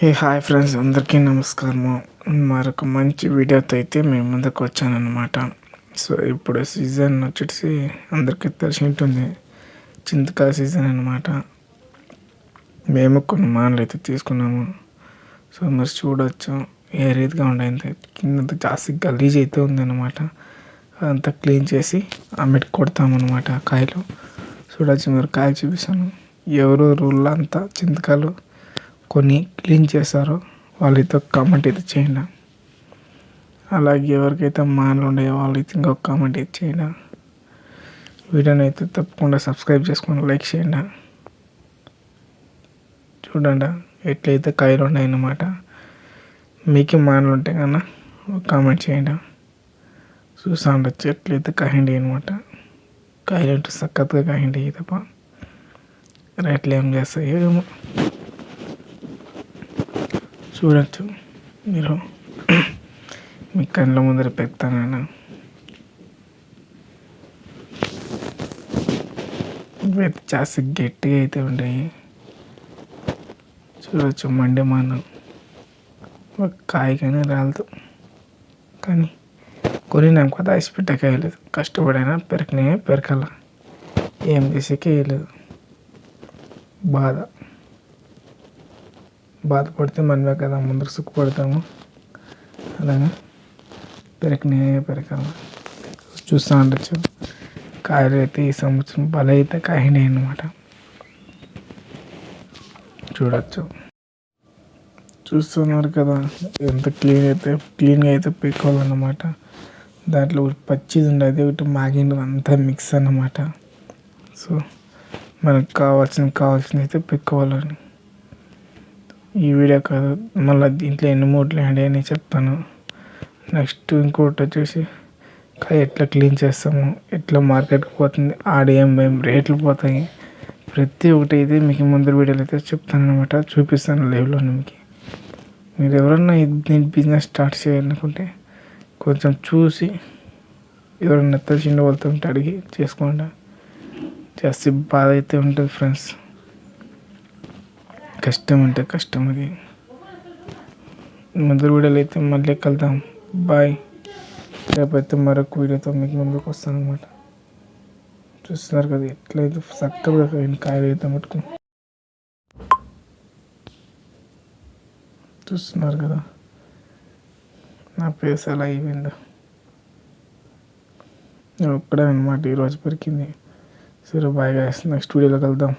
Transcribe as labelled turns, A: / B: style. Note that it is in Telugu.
A: హాయ్ ఫ్రెండ్స్, అందరికీ నమస్కారము. మరొక మంచి వీడియోతో అయితే మేము ముందుకు వచ్చానన్నమాట. సో ఇప్పుడు సీజన్ వచ్చేసి అందరికీ తెలిసి ఉంటుంది, చింతకాయ సీజన్ అన్నమాట. మేము కొన్ని మానలు అయితే తీసుకున్నాము. సో మీరు చూడవచ్చు ఏ రీతిగా ఉండేది, కింద జాస్తి గలీజ్ అయితే ఉందన్నమాట. అదంతా క్లీన్ చేసి అమ్మిటి కొడతామన్నమాట. కాయలు చూడవచ్చు, మీరు కాయలు చూపిస్తాను. ఎవరు రూల్లో అంతా చింతకాయలు కొన్ని క్లీన్ చేశారో వాళ్ళైతే కామెంట్ అయితే చేయండి. అలాగే ఎవరికైతే మానలు ఉన్నాయో వాళ్ళైతే ఇంకొక కామెంట్ అయితే చేయండి. వీడియోని అయితే తప్పకుండా సబ్స్క్రైబ్ చేసుకొని లైక్ చేయండి. చూడండి ఎట్లయితే కాయలు ఉన్నాయన్నమాట. మీకు మానలు ఉంటే కన్నా కామెంట్ చేయండి. చూసా ఉండొచ్చు ఎట్లయితే కాయండి అనమాట. కాయలు అంటే సక్కత్తుగా కాయండి తప్ప రేట్లు ఏం చేస్తాయి ఏమో. చూడచ్చు మీరు, మీ కళ్ళ ముందర పెడతాను. ఇవైతే జాస్తి గట్టిగా అయితే ఉంటాయి. చూడవచ్చు మండే మానం ఒక కాయకైనా రాలదు, కానీ కొన్ని నాకు కొత్త ఐస్ పెట్టకేయలేదు. కష్టపడైనా పెరకాల, ఏం చేసేకే వేయలేదు. బాధపడితే మనమే కదా ముందర సుఖపడతాము. అలాగే పెరకాల. చూస్తూ ఉండొచ్చు కాయలు అయితే ఈ సంవత్సరం భలే అయితే కాయండి అన్నమాట. చూడచ్చు, చూస్తున్నారు కదా ఎంత క్లీన్గా అయితే పెట్టుకోవాలన్నమాట. దాంట్లో ఒకటి పచ్చిది ఉండేది, ఒకటి మాగింది, అంతా మిక్స్ అన్నమాట. సో మనకు కావాల్సింది అయితే పెట్టుకోవాలని. ఈ వీడియో కాదు, మళ్ళీ దీంట్లో ఎన్ని మూట్లు హ్యాండ్ అని చెప్తాను. నెక్స్ట్ ఇంకోటి వచ్చేసి కాయ ఎట్లా క్లీన్ చేస్తాము, ఎట్లా మార్కెట్కి పోతుంది, ఏం రేట్లు పోతాయి, ప్రతి ఒక్కటి అయితే మీకు ముందర వీడియోలో అయితే చెప్తాను అనమాట. చూపిస్తాను లైవ్లో. మీరు ఎవరన్నా దీని బిజినెస్ స్టార్ట్ చేయాలనుకుంటే కొంచెం చూసి ఎవరన్నా తెలిసిన వాళ్ళతో ఉంటే అడిగి చేసుకోండి. జాస్తి బాధ అయితే ఉంటుంది ఫ్రెండ్స్. కష్టం అంటే కష్టం అది. ముందు వీడియోలో అయితే మళ్ళీ కలుద్దాం. బాయ్. రేపైతే మరొక వీడియోతో మీకు ముందుకు వస్తాను అనమాట. చూస్తున్నారు కదా ఎట్లయితే చక్కగా కాయలు అయితే మటుకు చూస్తున్నారు కదా నా ఫేస్ ఎలా అయిపోయిందో. ఒక్కడే అనమాట ఈరోజు పెరిగింది. సరే బాయ్ గాయ్స్, నెక్స్ట్ వీడియోలో కలుద్దాం.